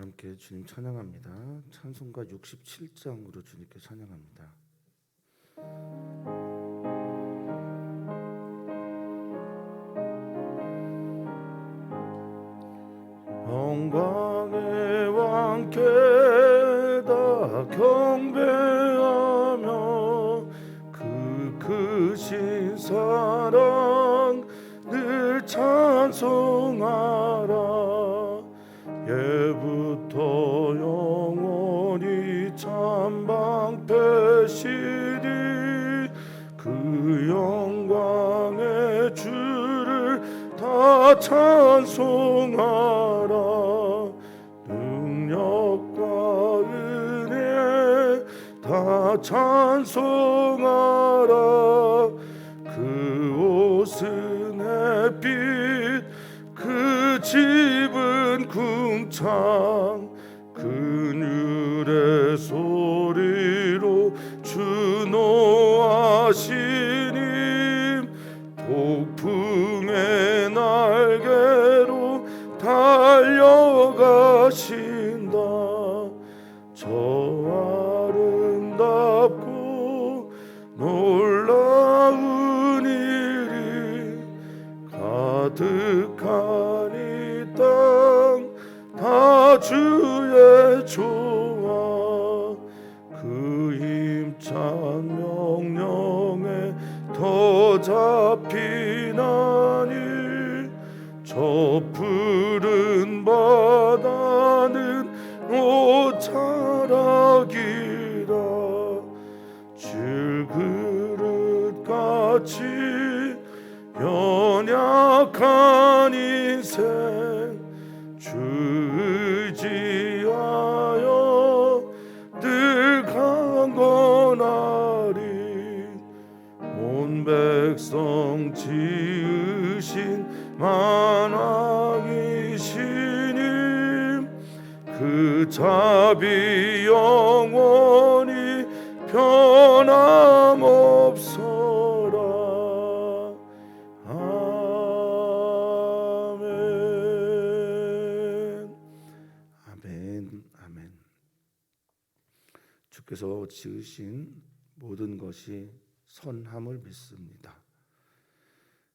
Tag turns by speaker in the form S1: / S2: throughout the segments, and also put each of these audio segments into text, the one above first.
S1: 함께 주님 찬양합니다. 찬송가 67장으로 주님께 찬양합니다. 영광의 왕께 다 경배하며 그 크신 사랑 늘 찬송하라. 예부터 영원히 참방패시리 그 영광의 주를 다 찬송하라. 능력과 은혜 다 찬송하라. 그 옷은 햇빛 그 집은 궁창 그늘의 소리로 주노하시님 폭풍의 날개로 달려가신다. 저 아름답고 놀라운 일이 가득한 이 땅 다 주의 조화 그 힘찬 명령에 더 잡히나니 저 푸른 바다는 옷자락이라. 질그릇같이 연약한 인생 주 의지하여 늘 강건하리. 온 백성 지으신 만왕이시님 그 자비 영원히 변함없어라. 아멘. 주께서 지으신 모든 것이 선함을 믿습니다.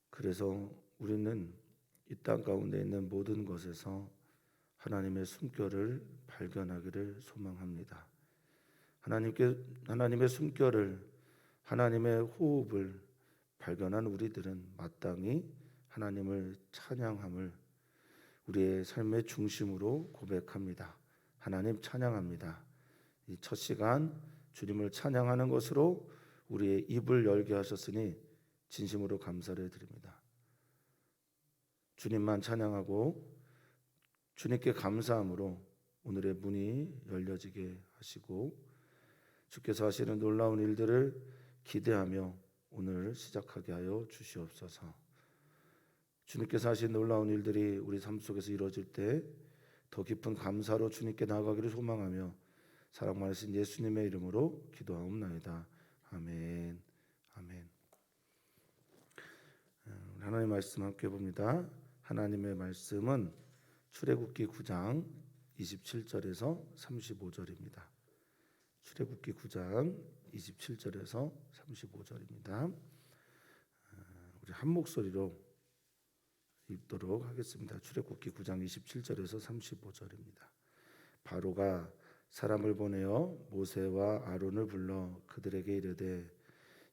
S1: 그래서 우리는 이 땅 가운데 있는 모든 것에서 하나님의 숨결을 발견하기를 소망합니다. 하나님의 숨결을, 하나님의 호흡을 발견한 우리들은 마땅히 하나님을 찬양함을 우리의 삶의 중심으로 고백합니다. 하나님 찬양합니다. 이 첫 시간 주님을 찬양하는 것으로 우리의 입을 열게 하셨으니 진심으로 감사를 드립니다. 주님만 찬양하고 주님께 감사함으로 오늘의 문이 열려지게 하시고 주께서 하시는 놀라운 일들을 기대하며 오늘 시작하게 하여 주시옵소서. 주님께서 하신 놀라운 일들이 우리 삶 속에서 이루어질 때 더 깊은 감사로 주님께 나아가기를 소망하며 사랑 많으신 예수님의 이름으로 기도하옵나이다. 아멘. 하나님의 말씀 함께 봅니다. 하나님의 말씀은 출애굽기 9장 27절에서 35절입니다. 출애굽기 9장 27절에서 35절입니다. 우리 한 목소리로 읽도록 하겠습니다. 출애굽기 9장 27절에서 35절입니다. 바로가 사람을 보내어 모세와 아론을 불러 그들에게 이르되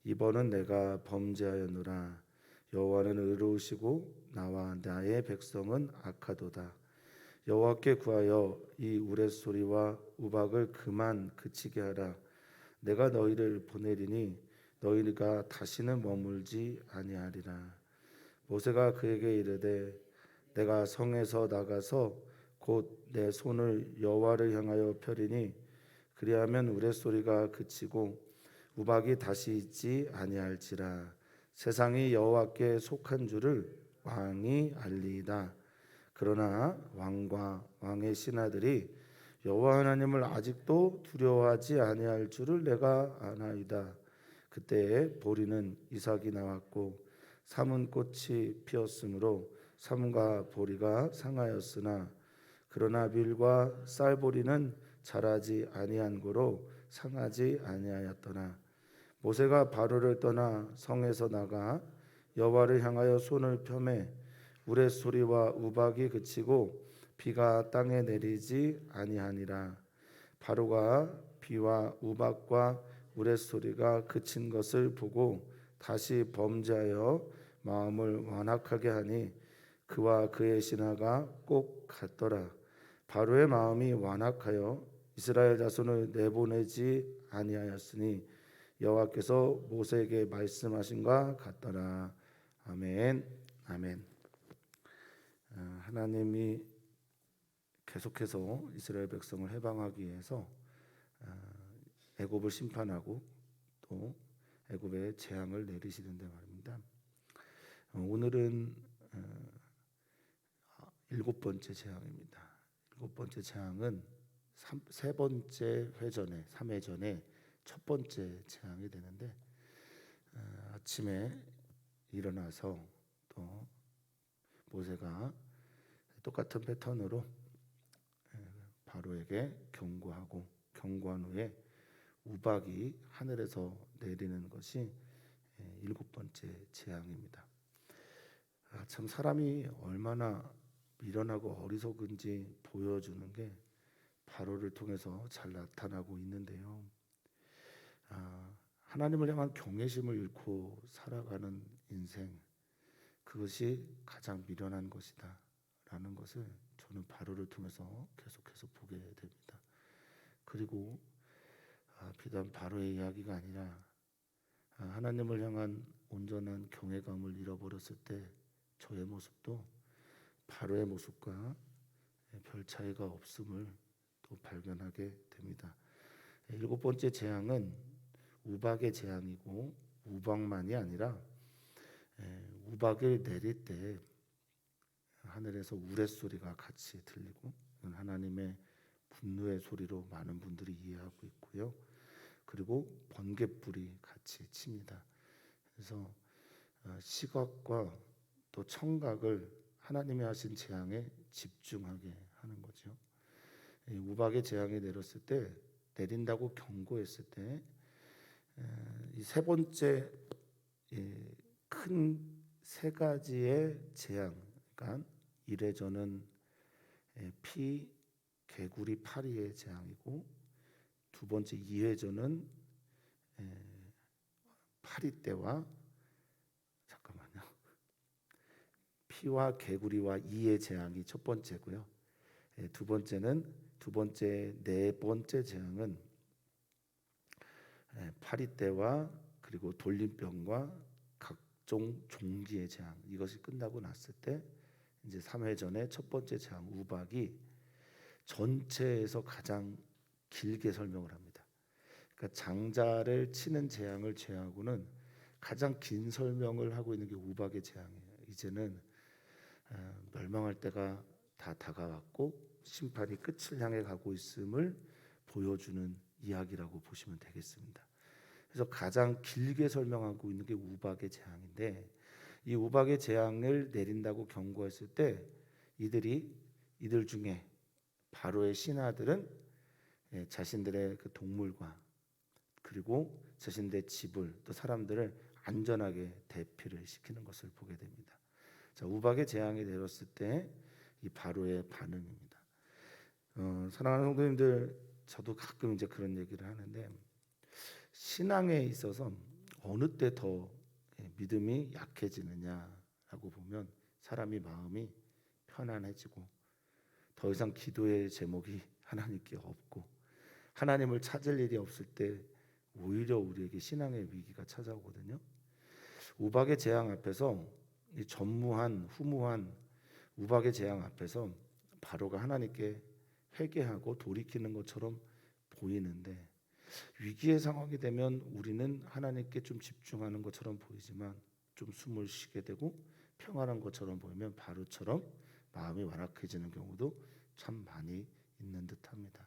S1: 이번은 내가 범죄하였노라. 여호와는 의로우시고 나와 나의 백성은 악하도다. 여호와께 구하여 이 우레소리와 우박을 그만 그치게 하라. 내가 너희를 보내리니 너희가 다시는 머물지 아니하리라. 모세가 그에게 이르되 내가 성에서 나가서 곧 내 손을 여호와를 향하여 펴리니 그리하면 우레소리가 그치고 우박이 다시 있지 아니할지라. 세상이 여호와께 속한 줄을 왕이 알리이다. 그러나 왕과 왕의 신하들이 여호와 하나님을 아직도 두려워하지 아니할 줄을 내가 아나이다. 그때에 보리는 이삭이 나왔고 삼은 꽃이 피었으므로 삼과 보리가 상하였으나 그러나 밀과 쌀보리는 자라지 아니한 고로 상하지 아니하였더라. 모세가 바로를 떠나 성에서 나가 여호와를 향하여 손을 펴매 우레소리와 우박이 그치고 비가 땅에 내리지 아니하니라. 바로가 비와 우박과 우레소리가 그친 것을 보고 다시 범죄하여 마음을 완악하게 하니 그와 그의 신하가 꼭 같더라. 바로의 마음이 완악하여 이스라엘 자손을 내보내지 아니하였으니 여호와께서 모세에게 말씀하신과 같더라. 아멘. 아멘. 하나님이 계속해서 이스라엘 백성을 해방하기 위해서 애굽을 심판하고 또 애굽에 재앙을 내리시는데 말입니다. 오늘은 일곱 번째 재앙입니다. 일곱 번째 재앙은 세 번째 회전에 3회전에 첫 번째 재앙이 되는데 아침에 일어나서 또 모세가 똑같은 패턴으로 바로에게 경고한 후에 우박이 하늘에서 내리는 것이 일곱 번째 재앙입니다. 참 사람이 얼마나 미련하고 어리석은지 보여주는 게 바로를 통해서 잘 나타나고 있는데요. 하나님을 향한 경외심을 잃고 살아가는 인생, 그것이 가장 미련한 것이다 라는 것을 저는 바로를 통해서 계속해서 보게 됩니다. 그리고 비단 바로의 이야기가 아니라 하나님을 향한 온전한 경외감을 잃어버렸을 때 저의 모습도 바로의 모습과 별 차이가 없음을 또 발견하게 됩니다. 일곱 번째 재앙은 우박의 재앙이고, 우박만이 아니라 우박을 내릴 때 하늘에서 우레소리가 같이 들리고, 하나님의 분노의 소리로 많은 분들이 이해하고 있고요. 그리고 번갯불이 같이 칩니다. 그래서 시각과 또 청각을 하나님이 하신 재앙에 집중하게 하는 거죠. 우박의 재앙이 내린다고 경고했을 때 이 세 번째 큰 세 가지의 재앙, 그러니까 1회전은 피, 개구리, 파리의 재앙이고, 두 번째 2회전은 파리떼와 피와 개구리와 이의 재앙이 첫 번째고요. 네 번째 재앙은 파리떼와 그리고 돌림병과 각종 종기의 재앙. 이것이 끝나고 났을 때 이제 3회전의 첫 번째 재앙 우박이 전체에서 가장 길게 설명을 합니다. 그러니까 장자를 치는 재앙을 제하고는 가장 긴 설명을 하고 있는 게 우박의 재앙이에요. 이제는 멸망할 때가 다 다가왔고 심판이 끝을 향해 가고 있음을 보여주는 이야기라고 보시면 되겠습니다. 그래서 가장 길게 설명하고 있는 게 우박의 재앙인데, 이 우박의 재앙을 내린다고 경고했을 때 이들 중에 바로의 신하들은 자신들의 그 동물과 그리고 자신들의 집을 또 사람들을 안전하게 대피를 시키는 것을 보게 됩니다. 자, 우박의 재앙이 내렸을 때 이 바로의 반응입니다. 사랑하는 성도님들, 저도 가끔 이제 그런 얘기를 하는데, 신앙에 있어서 어느 때 더 믿음이 약해지느냐라고 보면 사람이 마음이 편안해지고 더 이상 기도의 제목이 하나님께 없고 하나님을 찾을 일이 없을 때 오히려 우리에게 신앙의 위기가 찾아오거든요. 우박의 재앙 앞에서 이 전무한 후무한 우박의 재앙 앞에서 바로가 하나님께 회개하고 돌이키는 것처럼 보이는데, 위기의 상황이 되면 우리는 하나님께 좀 집중하는 것처럼 보이지만 좀 숨을 쉬게 되고 평안한 것처럼 보이면 바로처럼 마음이 완악해지는 경우도 참 많이 있는 듯합니다.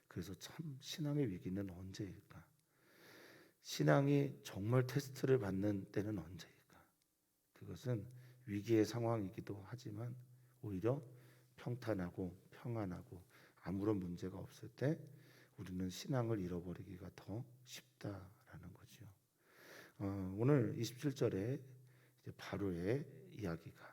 S1: 그래서 참 신앙의 위기는 언제일까? 신앙이 정말 테스트를 받는 때는 언제일까? 그것은 위기의 상황이기도 하지만 오히려 평탄하고 평안하고 아무런 문제가 없을 때 우리는 신앙을 잃어버리기가 더 쉽다라는 거죠. 오늘 27절에 이제 바로의 이야기가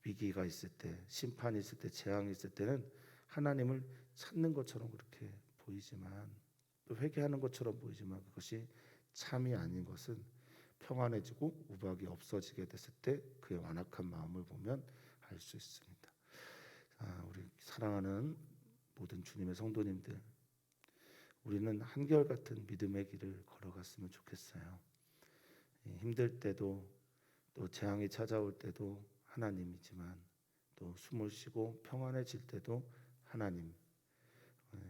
S1: 위기가 있을 때, 심판이 있을 때, 재앙이 있을 때는 하나님을 찾는 것처럼 그렇게 보이지만, 또 회개하는 것처럼 보이지만, 그것이 참이 아닌 것은 평안해지고 우박이 없어지게 됐을 때 그의 완악한 마음을 보면 알 수 있습니다. 우리 사랑하는 모든 주님의 성도님들, 우리는 한결같은 믿음의 길을 걸어갔으면 좋겠어요. 힘들 때도, 또 재앙이 찾아올 때도 하나님이지만, 또 숨을 쉬고 평안해질 때도 하나님,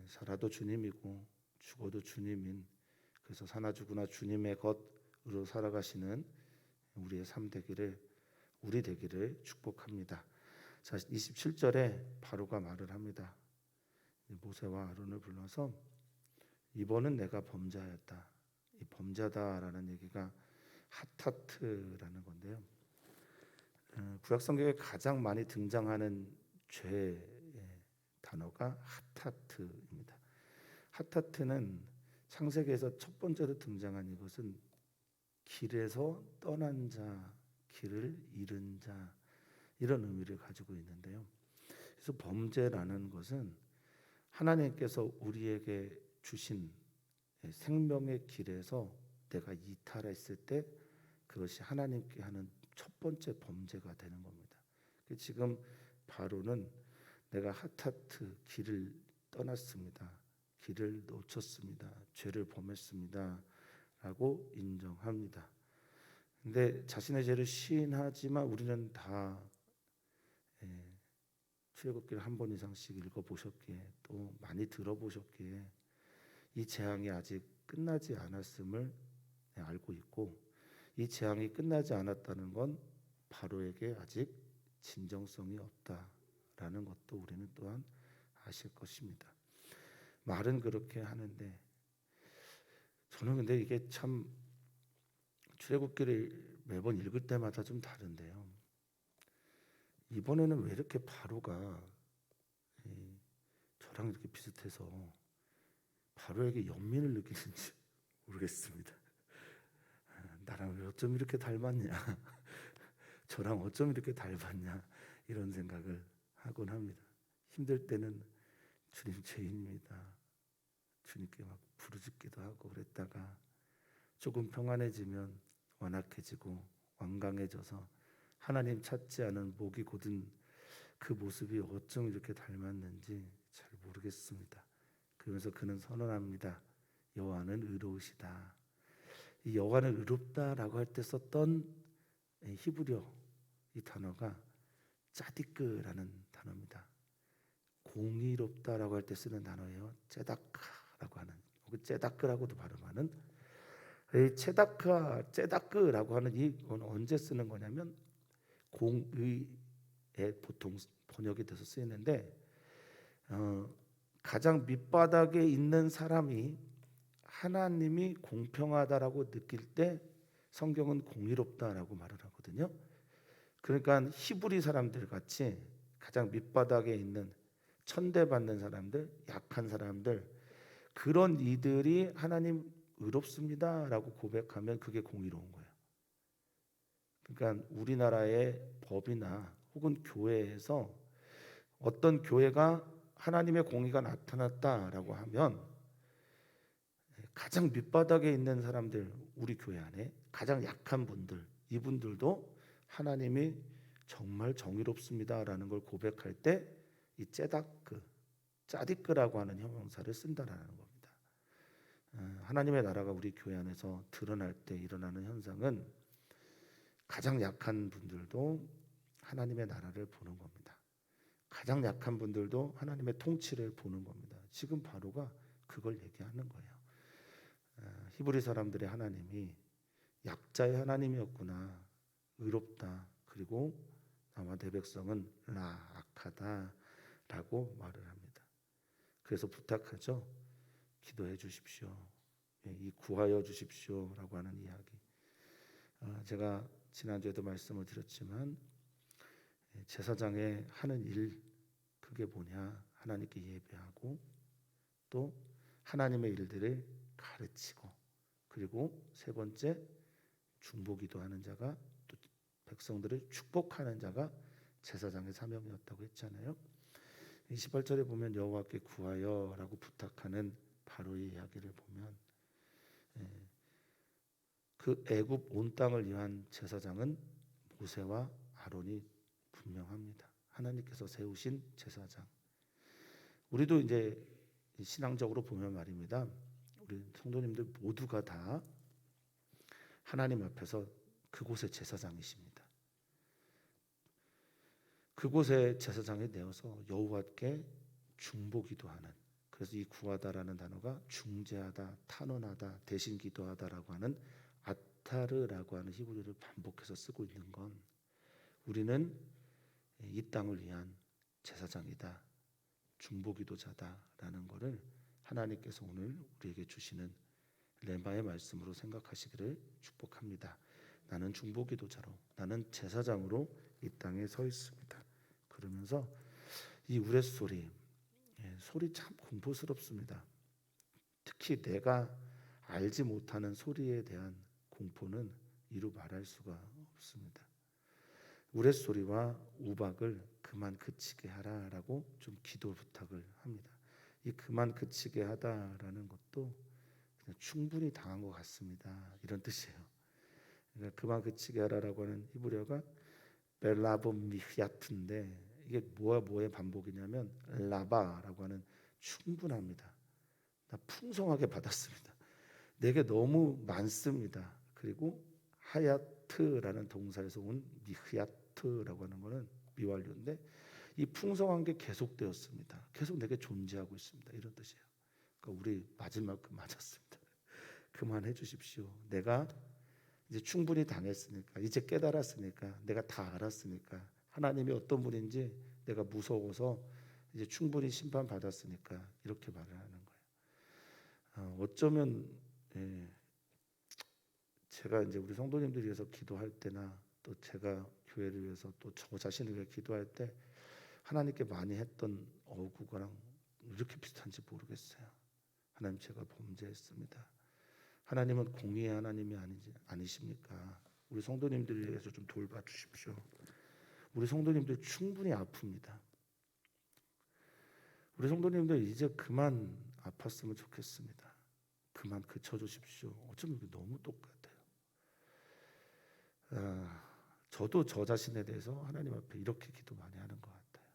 S1: 살아도 주님이고 죽어도 주님인, 그래서 사나 죽으나 주님의 것으로 살아가시는 우리의 삶 되기를, 우리 되기를 축복합니다. 자, 27절에 바로가 말을 합니다. 모세와 아론을 불러서 이번은 내가 범죄하였다. 이 범죄다라는 얘기가 하타트라는 건데요. 구약 성경에 가장 많이 등장하는 죄의 단어가 하타트입니다. 하타트는 창세기에서 첫 번째로 등장한 이것은 길에서 떠난 자, 길을 잃은 자, 이런 의미를 가지고 있는데요. 그래서 범죄라는 것은 하나님께서 우리에게 주신 생명의 길에서 내가 이탈했을 때 그것이 하나님께 하는 첫 번째 범죄가 되는 겁니다. 지금 바로는 내가 하타트, 길을 떠났습니다. 길을 놓쳤습니다. 죄를 범했습니다. 라고 인정합니다. 근데 자신의 죄를 시인하지만 우리는 다 출애굽기를 한 번 이상씩 읽어보셨기에, 또 많이 들어보셨기에 이 재앙이 아직 끝나지 않았음을 알고 있고, 이 재앙이 끝나지 않았다는 건 바로에게 아직 진정성이 없다라는 것도 우리는 또한 아실 것입니다. 말은 그렇게 하는데, 저는 근데 이게 참 출애굽기를 매번 읽을 때마다 좀 다른데요. 이번에는 왜 이렇게 바로가 저랑 이렇게 비슷해서 바로에게 연민을 느끼는지 모르겠습니다. 나랑 왜 어쩜 이렇게 닮았냐, 저랑 어쩜 이렇게 닮았냐, 이런 생각을 하곤 합니다. 힘들 때는 주님 죄인입니다, 주님께 막 부르짖기도 하고 그랬다가 조금 평안해지면 완악해지고 완강해져서 하나님 찾지 않은 목이 곧은 그 모습이 어쩜 이렇게 닮았는지 잘 모르겠습니다. 그러면서 그는 선언합니다. 여호와는 의로우시다. 이 여호와는 의롭다라고 할 때 썼던 히브리어 이 단어가 짜디크라는 단어입니다. 공의롭다라고 할 때 쓰는 단어예요. 째다카라고 하는, 혹은 째다크라고도 발음하는, 이 째다크라고 하는 이건 언제 쓰는 거냐면 공의에 보통 번역이 돼서 쓰이는데, 가장 밑바닥에 있는 사람이 하나님이 공평하다라고 느낄 때 성경은 공의롭다라고 말을 하거든요. 그러니까 히브리 사람들 같이 가장 밑바닥에 있는 천대받는 사람들, 약한 사람들, 그런 이들이 하나님 의롭습니다라고 고백하면 그게 공의로운 거예요. 그러니까 우리나라의 법이나 혹은 교회에서 어떤 교회가 하나님의 공의가 나타났다라고 하면 가장 밑바닥에 있는 사람들, 우리 교회 안에 가장 약한 분들, 이분들도 하나님이 정말 정의롭습니다라는 걸 고백할 때 이 짜디크라고 하는 형용사를 쓴다라는 겁니다. 하나님의 나라가 우리 교회 안에서 드러날 때 일어나는 현상은 가장 약한 분들도 하나님의 나라를 보는 겁니다. 가장 약한 분들도 하나님의 통치를 보는 겁니다. 지금 바로가 그걸 얘기하는 거예요. 히브리 사람들의 하나님이 약자의 하나님이었구나, 의롭다, 그리고 나와 내 백성은 악하다라고 말을 합니다. 그래서 부탁하죠. 기도해 주십시오. 이 구하여 주십시오라고 하는 이야기. 제가 지난주에도 말씀을 드렸지만 제사장의 하는 일, 그 그게 뭐냐? 하나님께 예배하고 또 하나님의 일들을 가르치고, 그리고 세 번째 중보기도하는 자가, 또 백성들을 축복하는 자가 제사장의 사명이었다고 했잖아요. 28절에 보면 여호와께 구하여라고 부탁하는 바로의 이야기를 보면 그 애굽 온 땅을 위한 제사장은 모세와 아론이 분명합니다. 하나님께서 세우신 제사장. 우리도 이제 신앙적으로 보면 말입니다. 우리 성도님들 모두가 다 하나님 앞에서 그곳의 제사장이십니다. 그곳의 제사장이 되어서 여호와께 중보기도하는, 그래서 이 구하다라는 단어가 중재하다, 탄원하다, 대신 기도하다라고 하는 아타르라고 하는 히브리어를 반복해서 쓰고 있는 건, 우리는 이 땅을 위한 제사장이다, 중보기도자다라는 것을 하나님께서 오늘 우리에게 주시는 레마의 말씀으로 생각하시기를 축복합니다. 나는 중보기도자로, 나는 제사장으로 이 땅에 서 있습니다. 그러면서 이 우레소리, 소리 참 공포스럽습니다. 특히 내가 알지 못하는 소리에 대한 공포는 이루 말할 수가 없습니다. 우레소리와 우박을 그만 그치게 하라라고 좀 기도 부탁을 합니다. 이 그만 그치게 하다라는 것도 그냥 충분히 당한 것 같습니다, 이런 뜻이에요. 그러니까 그만 그치게 하라라고 하는 히브리어가 벨라보미히아트인데, 이게 뭐의 반복이냐면 라바라고 하는 충분합니다. 나 풍성하게 받았습니다. 내게 너무 많습니다. 그리고 하야트라는 동사에서 온 미히아트라고 하는 것은 미완료인데, 이 풍성한 게 계속되었습니다. 계속 내게 존재하고 있습니다, 이런 뜻이에요. 그러니까 우리 마지막 맞았습니다. 그만해 주십시오. 내가 이제 충분히 당했으니까, 이제 깨달았으니까, 내가 다 알았으니까, 하나님이 어떤 분인지 내가 무서워서 이제 충분히 심판받았으니까 이렇게 말을 하는 거예요. 어쩌면 제가 이제 우리 성도님들 위해서 기도할 때나 또 제가 교회를 위해서 또 저 자신을 위해 기도할 때 하나님께 많이 했던 어구가랑 이렇게 비슷한지 모르겠어요. 하나님, 제가 범죄했습니다. 하나님은 공의의 하나님이 아니십니까? 우리 성도님들을 위해서 좀 돌봐주십시오. 우리 성도님들 충분히 아픕니다. 우리 성도님들 이제 그만 아팠으면 좋겠습니다. 그만 그쳐주십시오. 어쩌면 이게 너무 똑같아요. 저도 저 자신에 대해서 하나님 앞에 이렇게 기도 많이 하는 것 같아요.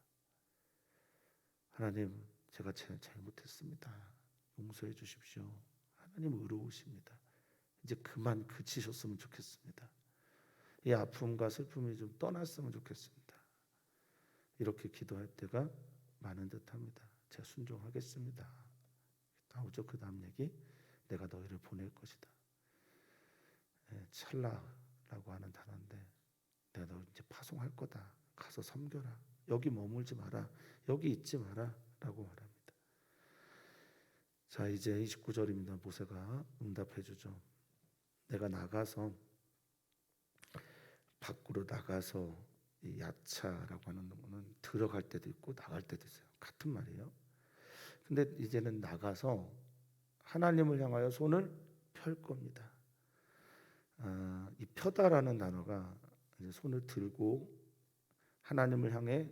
S1: 하나님, 제가 잘못했습니다. 용서해 주십시오. 하나님 의로우십니다. 이제 그만 그치셨으면 좋겠습니다. 이 아픔과 슬픔이 좀 떠났으면 좋겠습니다. 이렇게 기도할 때가 많은 듯합니다. 제가 순종하겠습니다. 나오죠, 그 다음 얘기. 내가 너희를 보낼 것이다. 찰나라고 하는 단어인데, 내가 너 이제 파송할 거다. 가서 섬겨라. 여기 머물지 마라. 여기 있지 마라 라고 말합니다. 자, 이제 29절입니다. 모세가 응답해 주죠. 내가 나가서, 밖으로 나가서, 이 야차라고 하는 거는 들어갈 때도 있고 나갈 때도 있어요. 같은 말이에요. 근데 이제는 나가서 하나님을 향하여 손을 펼 겁니다. 이 펴다라는 단어가 이제 손을 들고 하나님을 향해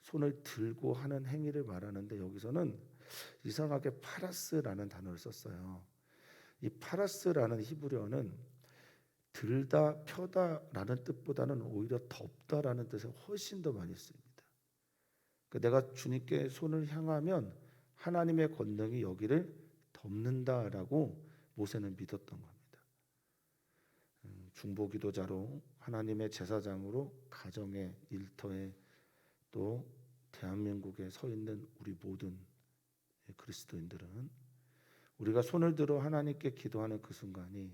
S1: 손을 들고 하는 행위를 말하는데, 여기서는 이상하게 파라스라는 단어를 썼어요. 이 파라스라는 히브리어는 들다, 펴다라는 뜻보다는 오히려 덮다라는 뜻에 훨씬 더 많이 씁니다. 그러니까 내가 주님께 손을 향하면 하나님의 권능이 여기를 덮는다라고 모세는 믿었던 겁니다. 중보기도자로, 하나님의 제사장으로, 가정의 일터에, 또 대한민국에 서 있는 우리 모든 그리스도인들은 우리가 손을 들어 하나님께 기도하는 그 순간이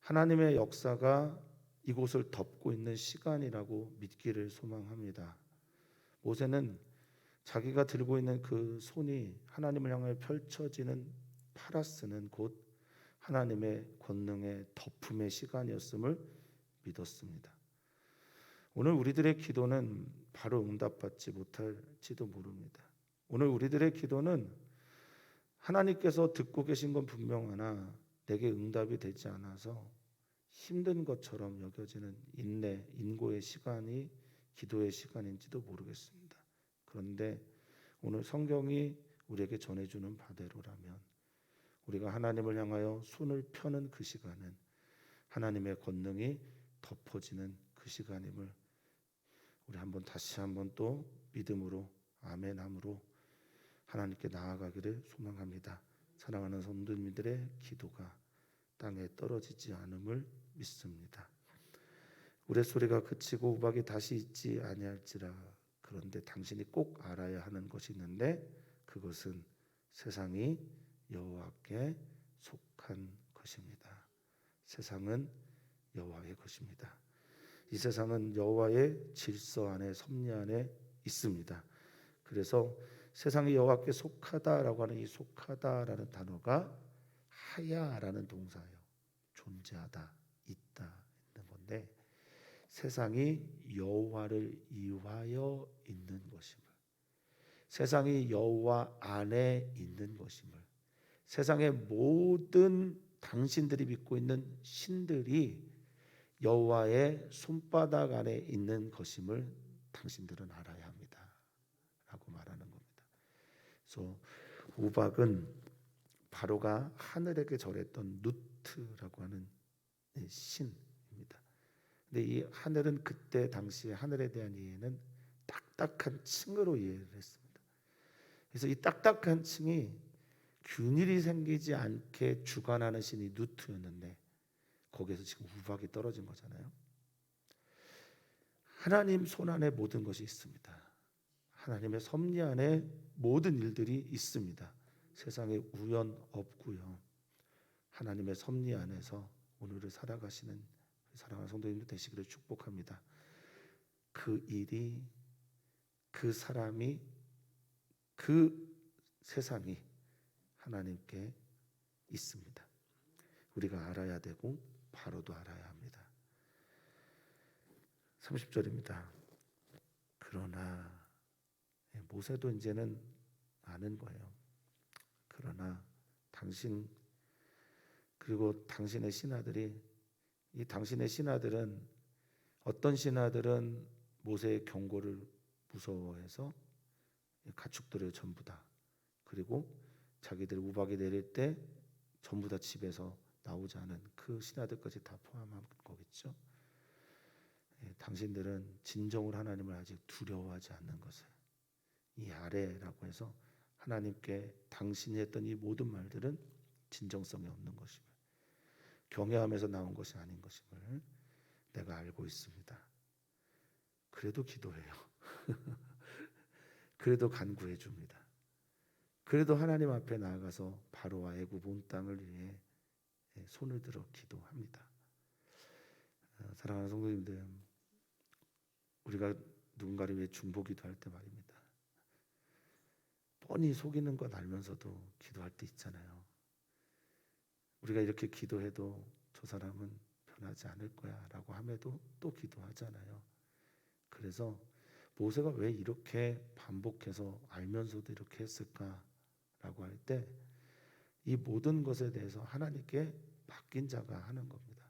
S1: 하나님의 역사가 이곳을 덮고 있는 시간이라고 믿기를 소망합니다. 모세는 자기가 들고 있는 그 손이 하나님을 향해 펼쳐지는 파라스는 곧 하나님의 권능의 덮음의 시간이었음을 믿었습니다. 오늘 우리들의 기도는 바로 응답받지 못할지도 모릅니다. 오늘 우리들의 기도는 하나님께서 듣고 계신 건 분명하나 내게 응답이 되지 않아서 힘든 것처럼 여겨지는 인고의 시간이 기도의 시간인지도 모르겠습니다. 그런데 오늘 성경이 우리에게 전해주는 바대로라면 우리가 하나님을 향하여 손을 펴는 그 시간은 하나님의 권능이 덮어지는 그 시간임을 우리 다시 한번 또 믿음으로 아멘함으로 하나님께 나아가기를 소망합니다. 사랑하는 성도님들의 기도가 땅에 떨어지지 않음을 믿습니다. 우레소리가 그치고 우박이 다시 있지 아니할지라. 그런데 당신이 꼭 알아야 하는 것이 있는데 그것은 세상이 여호와께 속한 것입니다. 세상은 여호와의 것입니다. 이 세상은 여호와의 질서 안에 섭리 안에 있습니다. 그래서 세상이 여호와께 속하다라고 하는 이 속하다라는 단어가 하야라는 동사예요. 존재하다, 있다 있는 건데 세상이 여호와를 이하여 있는 것임을, 세상이 여호와 안에 있는 것임을, 세상의 모든 당신들이 믿고 있는 신들이 여호와의 손바닥 안에 있는 것임을 당신들은 알아야 합니다 라고 말하는 겁니다. 그래서 우박은 바로가 하늘에게 절했던 누트라고 하는 신입니다. 근데 이 하늘은 그때 당시에 하늘에 대한 이해는 딱딱한 층으로 이해를 했습니다. 그래서 이 딱딱한 층이 균일이 생기지 않게 주관하는 신이 누트였는데 거기에서 지금 우박이 떨어진 거잖아요. 하나님 손 안에 모든 것이 있습니다. 하나님의 섭리 안에 모든 일들이 있습니다. 세상에 우연 없고요. 하나님의 섭리 안에서 오늘을 살아가시는 사랑하는 성도님들 되시기를 축복합니다. 그 일이, 그 사람이, 그 세상이 하나님께 있습니다. 우리가 알아야 되고 바로도 알아야 합니다. 30절입니다. 그러나 모세도 이제는 아는 거예요. 그러나 당신 그리고 당신의 신하들이, 이 당신의 신하들은 어떤 신하들은 모세의 경고를 무서워해서 가축들을 전부 다, 그리고 자기들 우박이 내릴 때 전부 다 집에서 나오지 않은 그 신하들까지 다 포함한 거겠죠. 당신들은 진정으로 하나님을 아직 두려워하지 않는 것을, 이 아래라고 해서 하나님께 당신이 했던 이 모든 말들은 진정성이 없는 것임을, 경외함에서 나온 것이 아닌 것임을 내가 알고 있습니다. 그래도 기도해요. 그래도 간구해 줍니다. 그래도 하나님 앞에 나아가서 바로와 애굽 온 땅을 위해 손을 들어 기도합니다. 사랑하는 성도님들, 우리가 누군가를 위해 중보기도할 때 말입니다. 뻔히 속이는 것 알면서도 기도할 때 있잖아요. 우리가 이렇게 기도해도 저 사람은 변하지 않을 거야 라고 함에도 또 기도하잖아요. 그래서 모세가 왜 이렇게 반복해서 알면서도 이렇게 했을까라고 할 때 이 모든 것에 대해서 하나님께 맡긴 자가 하는 겁니다.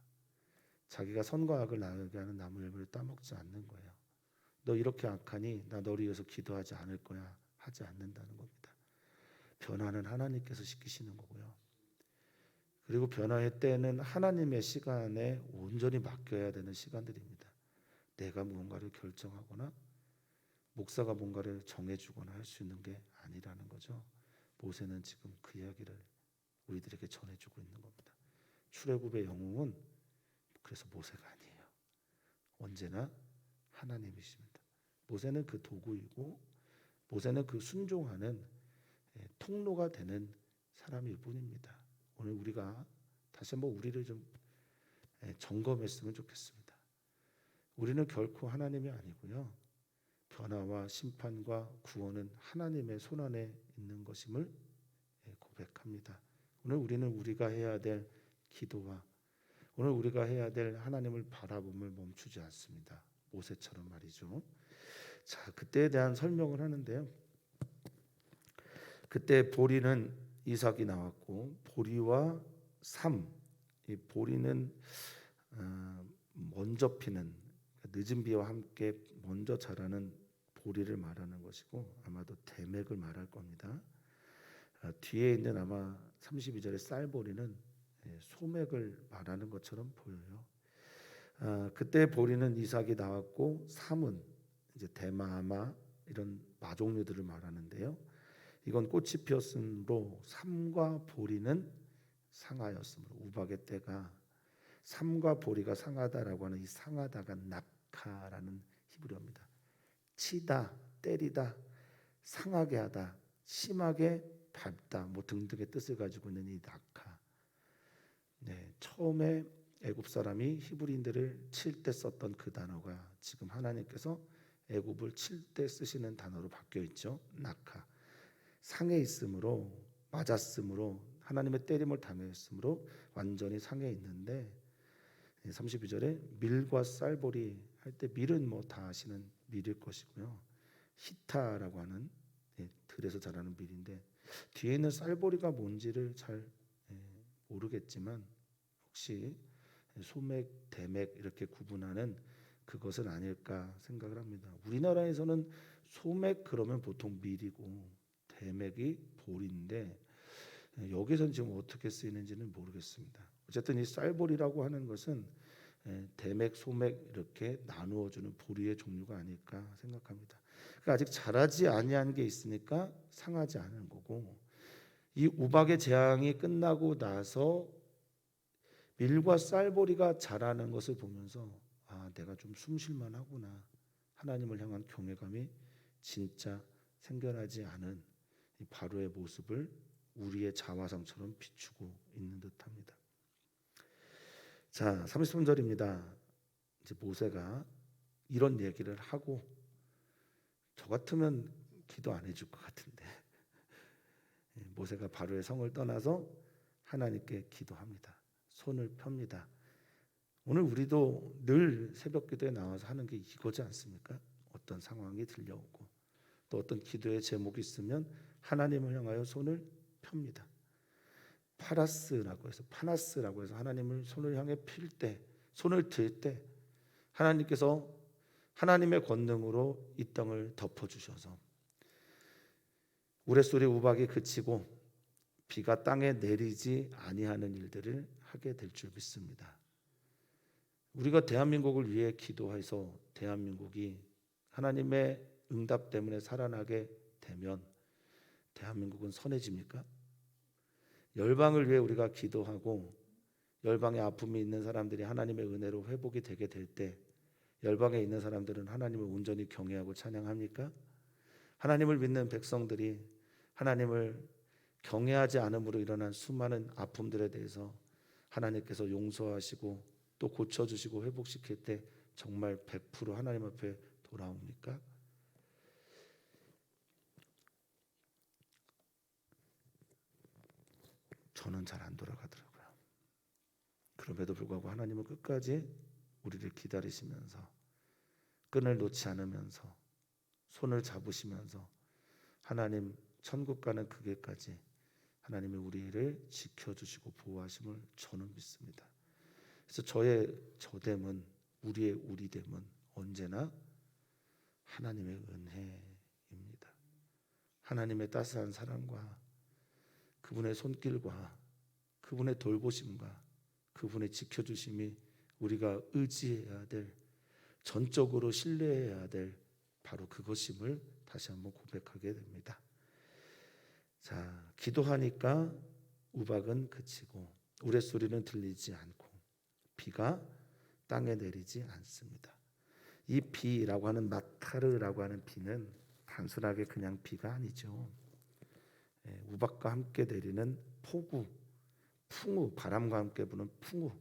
S1: 자기가 선과 악을 나누게 하는 나무늘보를 따먹지 않는 거예요. 너 이렇게 악하니 나 너를 위해서 기도하지 않을 거야 하지 않는다는 겁니다. 변화는 하나님께서 시키시는 거고요. 그리고 변화의 때는 하나님의 시간에 온전히 맡겨야 되는 시간들입니다. 내가 무언가를 결정하거나 목사가 뭔가를 정해주거나 할 수 있는 게 아니라는 거죠. 모세는 지금 그 이야기를 우리들에게 전해주고 있는 겁니다. 출애굽의 영웅은 그래서 모세가 아니에요. 언제나 하나님이십니다. 모세는 그 도구이고 모세는 그 순종하는 통로가 되는 사람일 뿐입니다. 오늘 우리가 다시 한번 우리를 좀 점검했으면 좋겠습니다. 우리는 결코 하나님이 아니고요. 변화와 심판과 구원은 하나님의 손안에 있는 것임을 고백합니다. 오늘 우리는 우리가 해야 될 기도와 오늘 우리가 해야 될 하나님을 바라봄을 멈추지 않습니다. 모세처럼 말이죠. 자, 그때에 대한 설명을 하는데요. 그때 보리는 이삭이 나왔고 보리와 삶, 이 보리는 먼저 피는 늦은 비와 함께 먼저 자라는 보리를 말하는 것이고 아마도 대맥을 말할 겁니다. 뒤에 있는 아마 32절의 쌀보리는 소맥을 말하는 것처럼 보여요. 그때 보리는 이삭이 나왔고 삶은 이제 대마, 아마 이런 마종류들을 말하는데요. 이건 꽃이 피었으므로 삶과 보리는 상하였으므로 우박의 때가 삶과 보리가 상하다라고 하는 이 상하다가 낙하라는 히브리어입니다. 치다, 때리다, 상하게 하다, 심하게 밟다 뭐 등등의 뜻을 가지고 있는 이 낙하. 네, 처음에 애굽 사람이 히브리인들을 칠 때 썼던 그 단어가 지금 하나님께서 애굽을 칠 때 쓰시는 단어로 바뀌어 있죠. 낙하. 상해 있으므로 맞았으므로 하나님의 때림을 당했으므로 완전히 상해 있는데 32절에 밀과 쌀보리 할 때 밀은 뭐 다 아시는 밀일 것이고요. 히타라고 하는 들에서 자라는 밀인데 뒤에 있는 쌀보리가 뭔지를 잘 모르겠지만 혹시 소맥, 대맥 이렇게 구분하는 그것은 아닐까 생각을 합니다. 우리나라에서는 소맥 그러면 보통 밀이고 대맥이 보리인데 여기서는 지금 어떻게 쓰이는지는 모르겠습니다. 어쨌든 이 쌀보리라고 하는 것은 대맥, 소맥 이렇게 나누어주는 보리의 종류가 아닐까 생각합니다. 그러니까 아직 자라지 아니한 게 있으니까 상하지 않은 거고 이 우박의 재앙이 끝나고 나서 밀과 쌀보리가 자라는 것을 보면서 내가 좀 숨쉴만 하구나. 하나님을 향한 경외감이 진짜 생겨나지 않은 이 바로의 모습을 우리의 자화상처럼 비추고 있는 듯합니다. 자, 33절입니다. 이제 모세가 이런 얘기를 하고 저 같으면 기도 안 해줄 것 같은데 모세가 바로의 성을 떠나서 하나님께 기도합니다. 손을 펴니다. 오늘 우리도 늘 새벽 기도에 나와서 하는 게 이거지 않습니까? 어떤 상황이 들려오고 또 어떤 기도의 제목이 있으면 하나님을 향하여 손을 펴니다. 파나스라고 해서 하나님을 손을 향해 필 때, 손을 들 때 하나님께서 하나님의 권능으로 이 땅을 덮어주셔서 우레소리 우박이 그치고 비가 땅에 내리지 아니하는 일들을 하게 될 줄 믿습니다. 우리가 대한민국을 위해 기도해서 대한민국이 하나님의 응답 때문에 살아나게 되면 대한민국은 선해집니까? 열방을 위해 우리가 기도하고 열방에 아픔이 있는 사람들이 하나님의 은혜로 회복이 되게 될 때 열방에 있는 사람들은 하나님을 온전히 경외하고 찬양합니까? 하나님을 믿는 백성들이 하나님을 경외하지 않음으로 일어난 수많은 아픔들에 대해서 하나님께서 용서하시고 또 고쳐주시고 회복시킬 때 정말 100% 하나님 앞에 돌아옵니까? 저는 잘 안 돌아가더라고요. 그럼에도 불구하고 하나님은 끝까지 우리를 기다리시면서 끈을 놓지 않으면서 손을 잡으시면서 하나님 천국 가는 그 길까지 하나님이 우리를 지켜주시고 보호하심을 저는 믿습니다. 그래서 저의 저됨은 우리의 우리됨은 언제나 하나님의 은혜입니다. 하나님의 따스한 사랑과 그분의 손길과 그분의 돌보심과 그분의 지켜주심이 우리가 의지해야 될 전적으로 신뢰해야 될 바로 그것임을 다시 한번 고백하게 됩니다. 자, 기도하니까 우박은 그치고 우레소리는 들리지 않고 비가 땅에 내리지 않습니다. 이 비라고 하는 마타르라고 하는 비는 단순하게 그냥 비가 아니죠. 우박과 함께 내리는 폭우, 풍우, 바람과 함께 부는 풍우,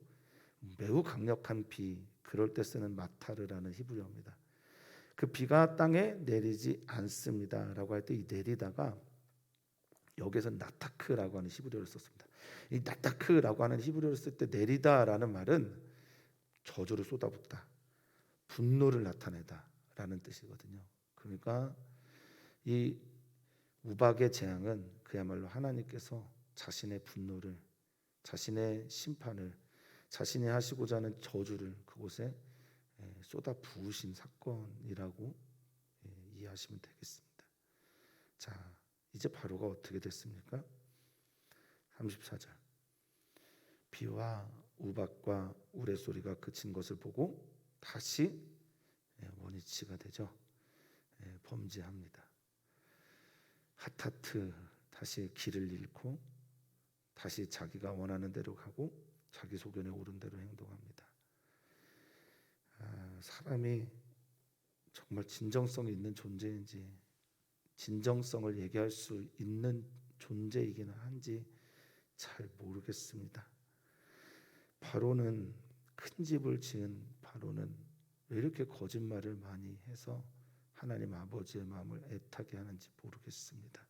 S1: 매우 강력한 비, 그럴 때 쓰는 마타르라는 히브리어입니다. 그 비가 땅에 내리지 않습니다라고 할 때 이 내리다가 여기서 나타크라고 하는 히브리어를 썼습니다. 이 나타크라고 하는 히브리어를 쓸 때 내리다라는 말은 저주를 쏟아붓다, 분노를 나타내다라는 뜻이거든요. 그러니까 이 우박의 재앙은 그야말로 하나님께서 자신의 분노를, 자신의 심판을, 자신이 하시고자 하는 저주를 그곳에 쏟아 부으신 사건이라고 이해하시면 되겠습니다. 자, 이제 바로가 어떻게 됐습니까? 34절. 비와 우박과 우레소리가 그친 것을 보고 다시 원위치가 되죠. 범죄합니다. 하타트, 다시 길을 잃고 다시 자기가 원하는 대로 가고 자기 소견에 오른 대로 행동합니다. 사람이 정말 진정성이 있는 존재인지, 진정성을 얘기할 수 있는 존재이기는 한지 잘 모르겠습니다. 바로는, 큰 집을 지은 바로는 왜 이렇게 거짓말을 많이 해서 하나님 아버지의 마음을 애타게 하는지 모르겠습니다.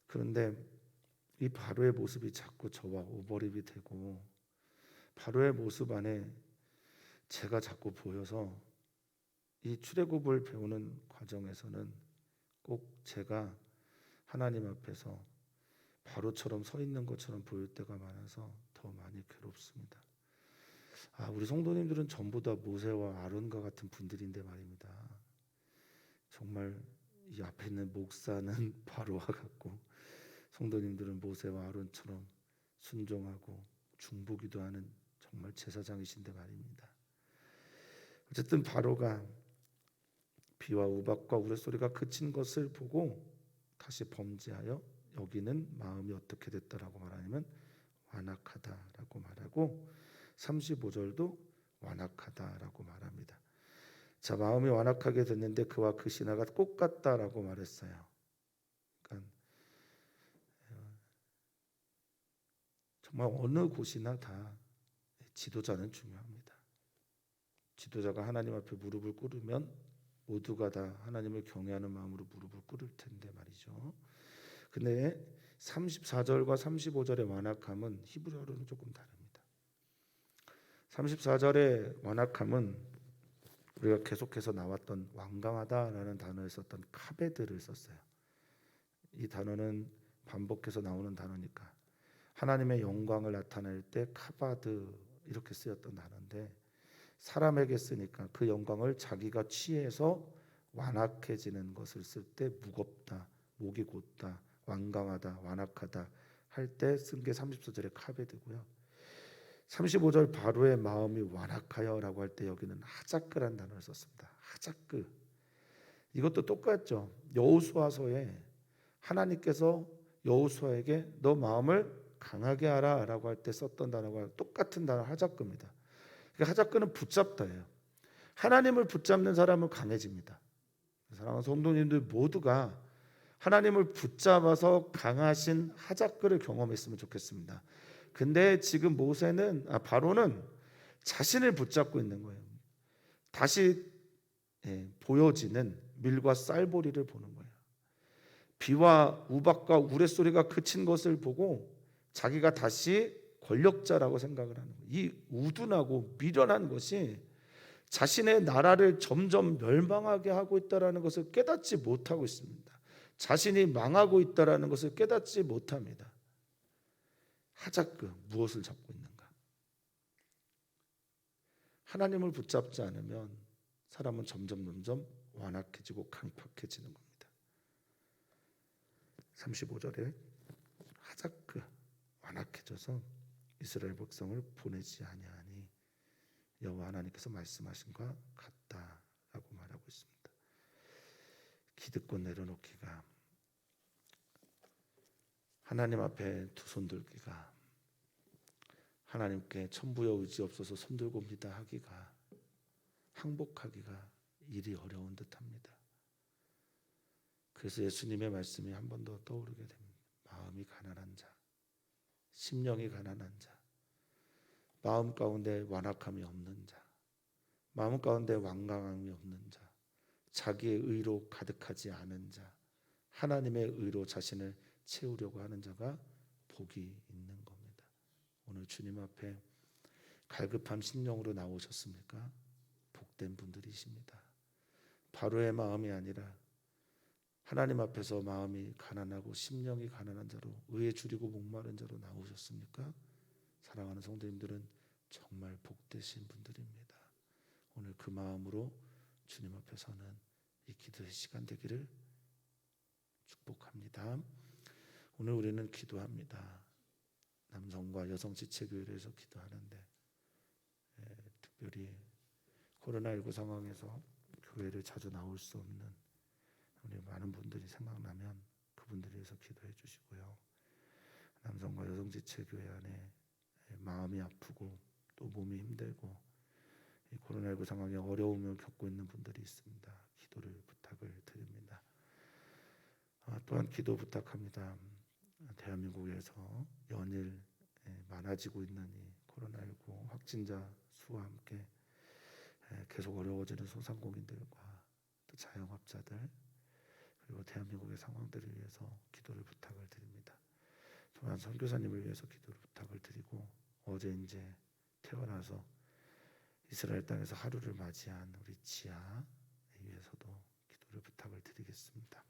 S1: 그런데 이 바로의 모습이 자꾸 저와 오버랩이 되고, 바로의 모습 안에 제가 자꾸 보여서 이 출애굽을 배우는 과정에서는 꼭 제가 하나님 앞에서 바로처럼 서 있는 것처럼 보일 때가 많아서 더 많이 괴롭습니다. 우리 성도님들은 전부 다 모세와 아론과 같은 분들인데 말입니다. 정말 이 앞에 있는 목사는 바로와 같고, 성도님들은 모세와 아론처럼 순종하고 중보기도 하는 정말 제사장이신데 말입니다. 어쨌든 바로가 비와 우박과 우레소리가 그친 것을 보고 다시 범죄하여 여기는 마음이 어떻게 됐다라고 말하냐면 완악하다라고 말하고, 35절도 완악하다라고 말합니다. 자, 마음이 완악하게 됐는데 그와 그 신하가 똑같다라고 말했어요. 그러니까 정말 어느 곳이나 다 지도자는 중요합니다. 지도자가 하나님 앞에 무릎을 꿇으면 모두가 다 하나님을 경외하는 마음으로 무릎을 꿇을 텐데 말이죠. 근데 34절과 35절의 완악함은 히브리어로는 조금 다릅니다. 34절의 완악함은 우리가 계속해서 나왔던 완강하다라는 단어에 썼던 카베드를 썼어요. 이 단어는 반복해서 나오는 단어니까 하나님의 영광을 나타낼 때 카바드 이렇게 쓰였던 단어인데, 사람에게 쓰니까 그 영광을 자기가 취해서 완악해지는 것을 쓸 때 무겁다, 목이 곧다, 완강하다, 완악하다 할 때 쓴 게 34절의 카베드고요. 35절 바로의 마음이 완악하여라고 할 때 여기는 하자크란 단어를 썼습니다. 하자크. 이것도 똑같죠. 여호수아서에 하나님께서 여호수아에게 너 마음을 강하게 하라라고 할 때 썼던 단어가 똑같은 단어 하자크입니다. 그러니까 하자크는 붙잡다예요. 하나님을 붙잡는 사람은 강해집니다. 사랑하는 성도님들 모두가 하나님을 붙잡아서 강하신 하자크를 경험했으면 좋겠습니다. 근데 지금 바로는 자신을 붙잡고 있는 거예요. 다시 보여지는 밀과 쌀보리를 보는 거예요. 비와 우박과 우레소리가 그친 것을 보고 자기가 다시 권력자라고 생각을 하는 거예요. 이 우둔하고 미련한 것이 자신의 나라를 점점 멸망하게 하고 있다는 것을 깨닫지 못하고 있습니다. 자신이 망하고 있다는 것을 깨닫지 못합니다. 하자크, 무엇을 잡고 있는가? 하나님을 붙잡지 않으면 사람은 점점 완악해지고 강팍해지는 겁니다. 35절에 하자크, 완악해져서 이스라엘 백성을 보내지 아니하니 여호와 하나님께서 말씀하신 것 같다라고 말하고 있습니다. 기득권 내려놓기가, 하나님 앞에 두 손 들기가, 하나님께 천부여 의지없어서 손 들고 옵니다 하기가, 항복하기가 일이 어려운 듯합니다. 그래서 예수님의 말씀이 한 번 더 떠오르게 됩니다. 마음이 가난한 자, 심령이 가난한 자, 마음 가운데 완악함이 없는 자, 마음 가운데 완강함이 없는 자, 자기의 의로 가득하지 않은 자, 하나님의 의로 자신을 채우려고 하는 자가 복이 있는 겁니다. 오늘 주님 앞에 갈급한 심령으로 나오셨습니까? 복 복된 분들이십니다. 바로의 마음이 아니라 하나님 앞에서 마음이 가난하고 심령이 가난한 자로, 의에 줄이고 목마른 자로 나오셨습니까? 사랑하는 성도님들은 정말 복되신 분들입니다. 오늘 그 마음으로 주님 앞에 서는 이 기도의 시간 되기를 축복합니다. 오늘 우리는 기도합니다. 남성과 여성 지체교회를 해서 기도하는데, 특별히 코로나19 상황에서 교회를 자주 나올 수 없는 우리 많은 분들이 생각나면 그분들을 위해서 기도해 주시고요. 남성과 여성 지체교회 안에 마음이 아프고 또 몸이 힘들고 이 코로나19 상황에 어려움을 겪고 있는 분들이 있습니다. 기도를 부탁을 드립니다. 또한 기도 부탁합니다. 대한민국에서 연일 많아지고 있는 이 코로나19 확진자 수와 함께 계속 어려워지는 소상공인들과 또 자영업자들, 그리고 대한민국의 상황들을 위해서 기도를 부탁을 드립니다. 또한 선교사님을 위해서 기도를 부탁을 드리고, 어제 이제 태어나서 이스라엘 땅에서 하루를 맞이한 우리 지아에 위해서도 기도를 부탁을 드리겠습니다.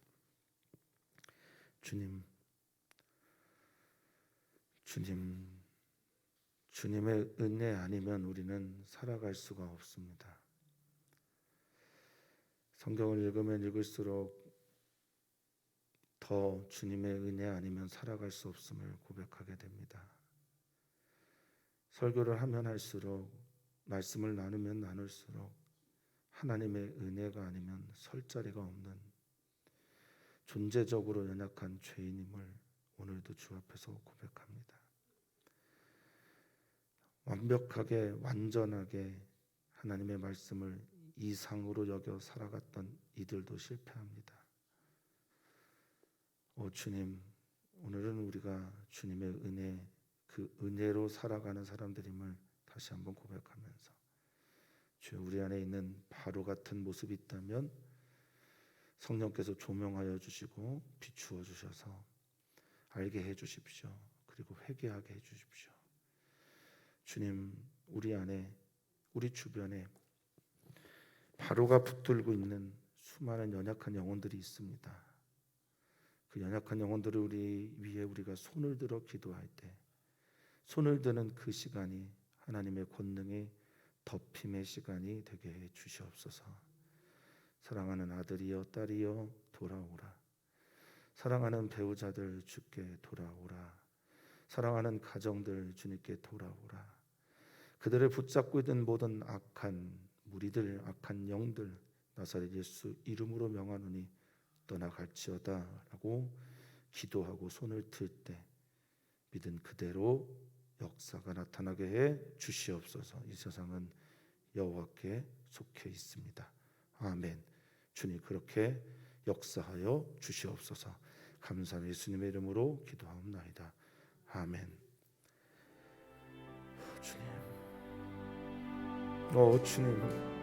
S1: 주님의 은혜 아니면 우리는 살아갈 수가 없습니다. 성경을 읽으면 읽을수록 더 주님의 은혜 아니면 살아갈 수 없음을 고백하게 됩니다. 설교를 하면 할수록, 말씀을 나누면 나눌수록 하나님의 은혜가 아니면 설 자리가 없는 존재적으로 연약한 죄인임을 오늘도 주 앞에서 고백합니다. 완벽하게 완전하게 하나님의 말씀을 이상으로 여겨 살아갔던 이들도 실패합니다. 주님, 오늘은 우리가 주님의 은혜, 그 은혜로 살아가는 사람들임을 다시 한번 고백하면서, 주여, 우리 안에 있는 바로 같은 모습이 있다면 성령께서 조명하여 주시고 비추어 주셔서 알게 해 주십시오. 그리고 회개하게 해 주십시오. 주님, 우리 안에, 우리 주변에 바로가 붙들고 있는 수많은 연약한 영혼들이 있습니다. 그 연약한 영혼들을 우리 위해 우리가 손을 들어 기도할 때, 손을 드는 그 시간이 하나님의 권능의 덮임의 시간이 되게 해 주시옵소서. 사랑하는 아들이여 딸이여 돌아오라. 사랑하는 배우자들 주께 돌아오라. 사랑하는 가정들 주님께 돌아오라. 그들을 붙잡고 있는 모든 악한 무리들, 악한 영들 나사렛 예수 이름으로 명하노니 떠나갈지어다 라고 기도하고 손을 들 때 믿은 그대로 역사가 나타나게 해 주시옵소서. 이 세상은 여호와께 속해 있습니다. 아멘. 주님 그렇게 역사하여 주시옵소서. 감사한 예수님의 이름으로 기도하옵나이다. 아멘. 주님, 주님.